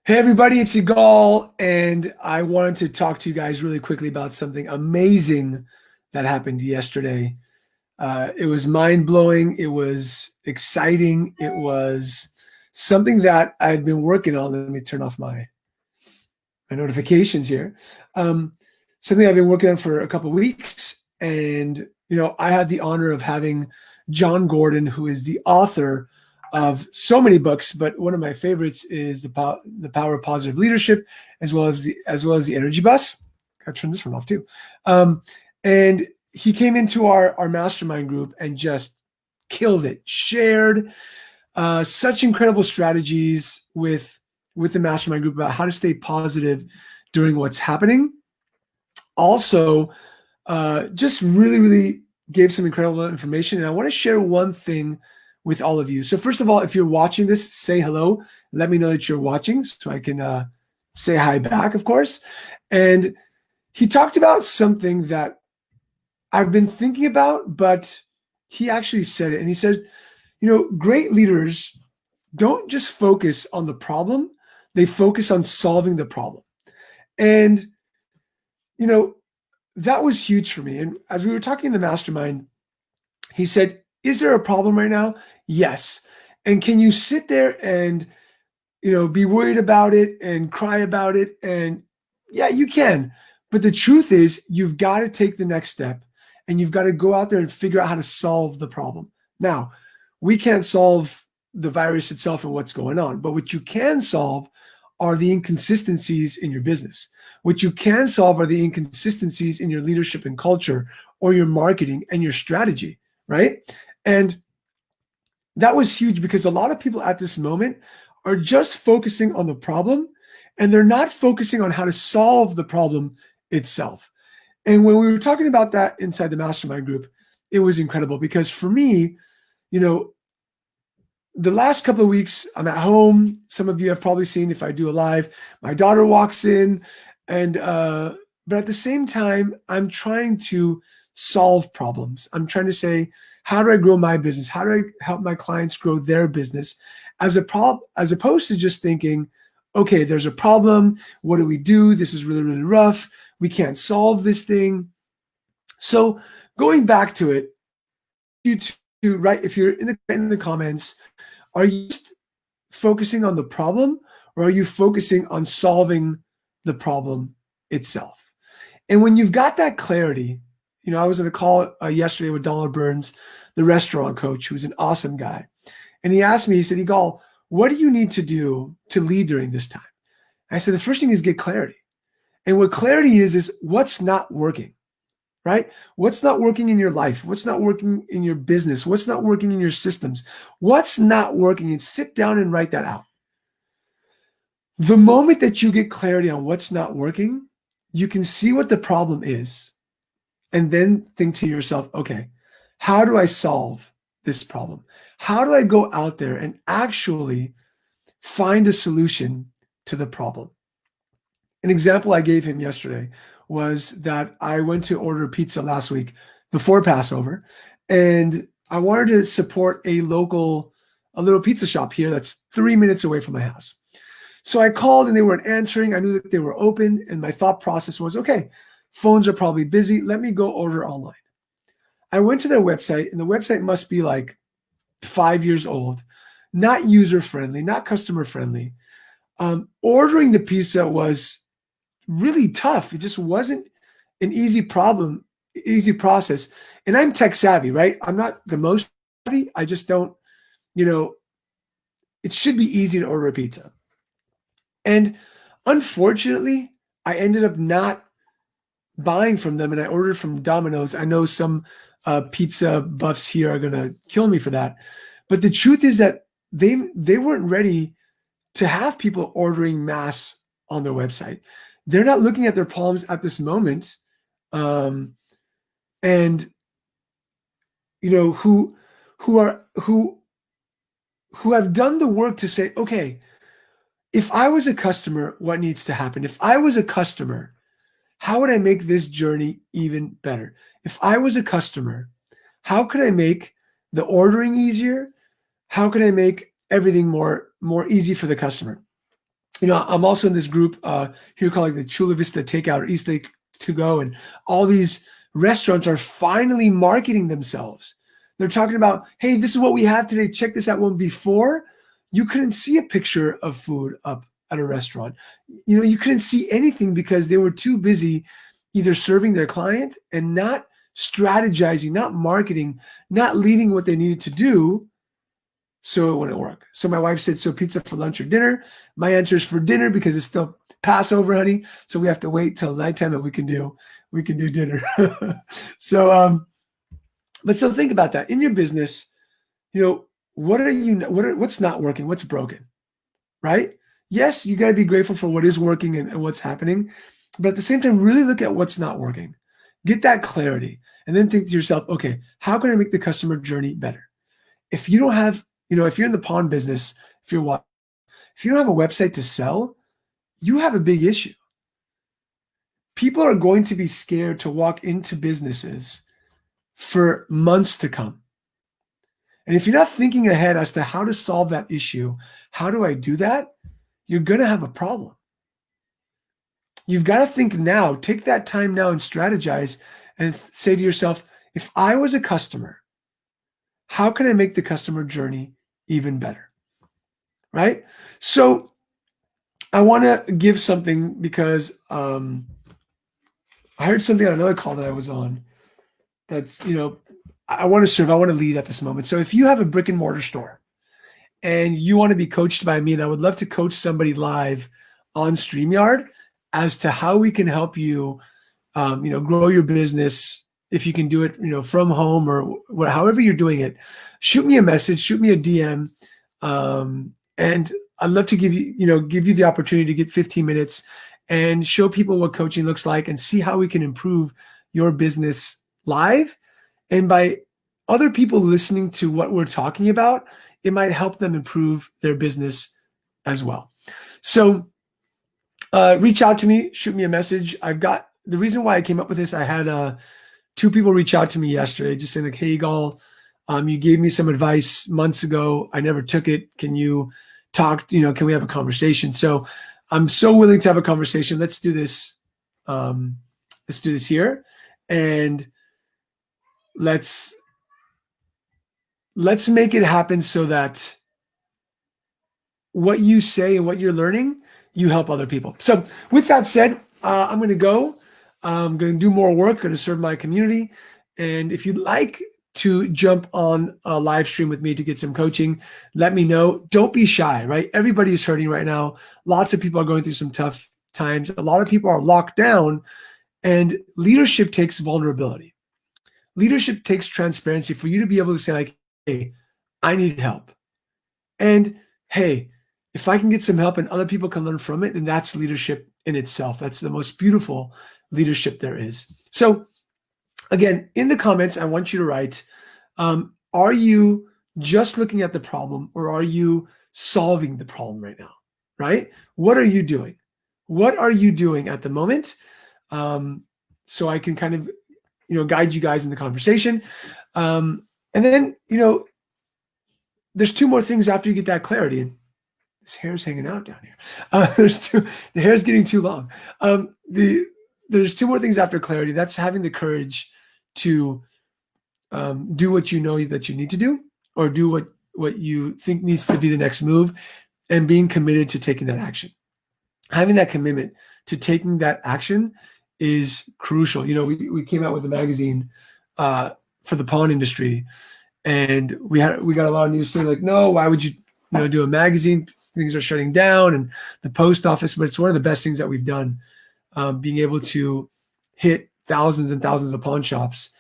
Hey everybody, it's Yigal, and I wanted to talk to you guys really quickly about something amazing that happened yesterday. It was mind-blowing, it was exciting, it was something that I had been working on. Let me turn off my notifications here. Um, Something I've been working on for a couple of weeks, and I had the honor of having John Gordon, who is the author of so many books, but one of my favorites is the Power of Positive Leadership, as well as the Energy Bus. Got to turn this one off too. And he came into our mastermind group and just killed it. Shared such incredible strategies with the mastermind group about how to stay positive during what's happening. Also, just really gave some incredible information. And I want to share one thing with all of you. So first of all, if you're watching this, say hello. Let me know that you're watching so I can say hi back, of course. And he talked about something that I've been thinking about, but he actually said it. And he says, great leaders don't just focus on the problem, they focus on solving the problem. And, you know, that was huge for me. And as we were talking in the mastermind, he said, is there a problem right now? Yes. And can you sit there and, be worried about it and cry about it? And yeah, you can. But the truth is, you've got to take the next step and you've got to go out there and figure out how to solve the problem. Now, we can't solve the virus itself and what's going on, but what you can solve are the inconsistencies in your business. What you can solve are the inconsistencies in your leadership and culture or your marketing and your strategy, right? And that was huge because a lot of people at this moment are just focusing on the problem and they're not focusing on how to solve the problem itself. And when we were talking about that inside the mastermind group, it was incredible because for me, the last couple of weeks, I'm at home. Some of you have probably seen if I do a live, my daughter walks in and, but at the same time, I'm trying to solve problems. I'm trying to say, how do I grow my business? How do I help my clients grow their business as opposed to just thinking, okay, there's a problem. What do we do? This is really rough. We can't solve this thing. So going back to it, you to right, if you're in the comments, are you just focusing on the problem or are you focusing on solving the problem itself? And when you've got that clarity, I was on a call yesterday with Donald Burns, the restaurant coach, who's an awesome guy. And he asked me, he said, Yigal, what do you need to do to lead during this time? I said, the first thing is get clarity. And what clarity is what's not working, right? What's not working in your life? What's not working in your business? What's not working in your systems? What's not working? And sit down and write that out. The moment that you get clarity on what's not working, you can see what the problem is and then think to yourself, okay, how do I solve this problem? How do I go out there and actually find a solution to the problem? An example I gave him yesterday was that I went to order pizza last week before Passover, and I wanted to support a little pizza shop here that's 3 minutes away from my house. So I called and they weren't answering. I knew that they were open, and my thought process was, okay, phones are probably busy. Let me go order online. I went to their website, and the website must be like 5 years old, not user-friendly, not customer-friendly. Ordering the pizza was really tough. It just wasn't an easy process. And I'm tech savvy, right? I'm not the most savvy. I just don't, it should be easy to order a pizza. And unfortunately, I ended up not buying from them and I ordered from Domino's. I know some pizza buffs here are going to kill me for that. But the truth is that they weren't ready to have people ordering mass on their website. They're not looking at their problems at this moment. And who have done the work to say, okay, if I was a customer, what needs to happen? If I was a customer, how would I make this journey even better? If I was a customer, how could I make the ordering easier? How could I make everything more easy for the customer? I'm also in this group here called like the Chula Vista Takeout or East Lake To Go, and all these restaurants are finally marketing themselves. They're talking about, hey, this is what we have today. Check this out. When before, you couldn't see a picture of food up at a restaurant. You couldn't see anything because they were too busy either serving their client and not strategizing, not marketing, not leading what they needed to do. So it wouldn't work. So my wife said, so pizza for lunch or dinner? My answer is for dinner because it's still Passover, honey. So we have to wait till nighttime and we can do dinner. So, but so think about that in your business. What's not working? What's broken, right? Yes, you got to be grateful for what is working and what's happening. But at the same time, really look at what's not working. Get that clarity and then think to yourself, okay, how can I make the customer journey better? If you don't have, if you're in the pawn business, if you don't have a website to sell, you have a big issue. People are going to be scared to walk into businesses for months to come. And if you're not thinking ahead as to how to solve that issue, how do I do that? You're going to have a problem. You've got to think now, take that time now and strategize and say to yourself, if I was a customer, how can I make the customer journey even better? Right? So I want to give something because I heard something on another call that I was on that's, I want to serve, I want to lead at this moment. So if you have a brick and mortar store and you want to be coached by me, and I would love to coach somebody live on StreamYard as to how we can help you, grow your business. If you can do it, from home or however you're doing it, shoot me a message, shoot me a DM. And I'd love to give you the opportunity to get 15 minutes and show people what coaching looks like and see how we can improve your business live. And by other people listening to what we're talking about, it might help them improve their business as well. So reach out to me, shoot me a message. The reason why I came up with this, I had 2 people reach out to me yesterday, just saying like, hey, Yigal, you gave me some advice months ago. I never took it. Can you talk, can we have a conversation? So I'm so willing to have a conversation. Let's do this. Let's do this here. And let's make it happen so that what you say and what you're learning, you help other people. So with that said, I'm going to go. I'm going to do more work, going to serve my community. And if you'd like to jump on a live stream with me to get some coaching, let me know. Don't be shy, right? Everybody is hurting right now. Lots of people are going through some tough times. A lot of people are locked down, and leadership takes vulnerability. Leadership takes transparency for you to be able to say like, hey, I need help. And hey, if I can get some help and other people can learn from it, then that's leadership in itself. That's the most beautiful leadership there is. So again, in the comments, I want you to write, are you just looking at the problem or are you solving the problem right now, right? What are you doing? What are you doing at the moment? So I can kind of, guide you guys in the conversation. And then, there's 2 more things after you get that clarity. And this hair's hanging out down here. The hair's getting too long. There's 2 more things after clarity. That's having the courage to do what you know that you need to do, or do what you think needs to be the next move, and being committed to taking that action. Having that commitment to taking that action is crucial. We came out with a magazine for the pawn industry, and we got a lot of news saying like, no, why would you do a magazine? Things are shutting down, and the post office. But it's one of the best things that we've done, being able to hit thousands and thousands of pawn shops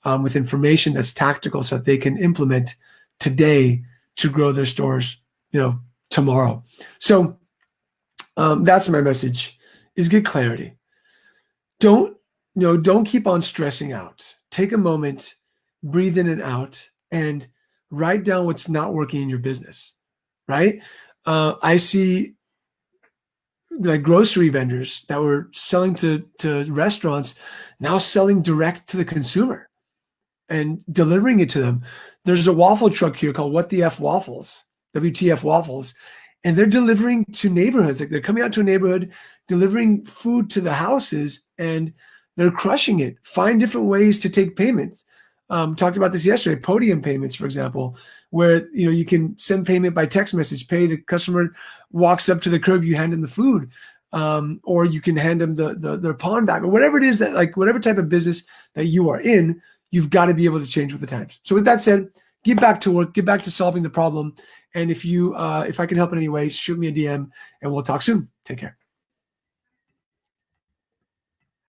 with information that's tactical, so that they can implement today to grow their stores, tomorrow. So that's my message: is get clarity. Don't keep on stressing out. Take a moment, breathe in and out, and write down what's not working in your business. Right? I see like grocery vendors that were selling to restaurants now selling direct to the consumer and delivering it to them. There's a waffle truck here called What the F Waffles, WTF Waffles. and they're delivering to neighborhoods. Like they're coming out to a neighborhood, delivering food to the houses, and they're crushing it. Find different ways to take payments. Talked about this yesterday, podium payments, for example, where you can send payment by text message, pay the customer walks up to the curb, you hand them the food, or you can hand them their pawn bag, or whatever it is that, like, whatever type of business that you are in, you've got to be able to change with the times. So with that said, get back to work, get back to solving the problem. And if I can help in any way, shoot me a DM and we'll talk soon. Take care.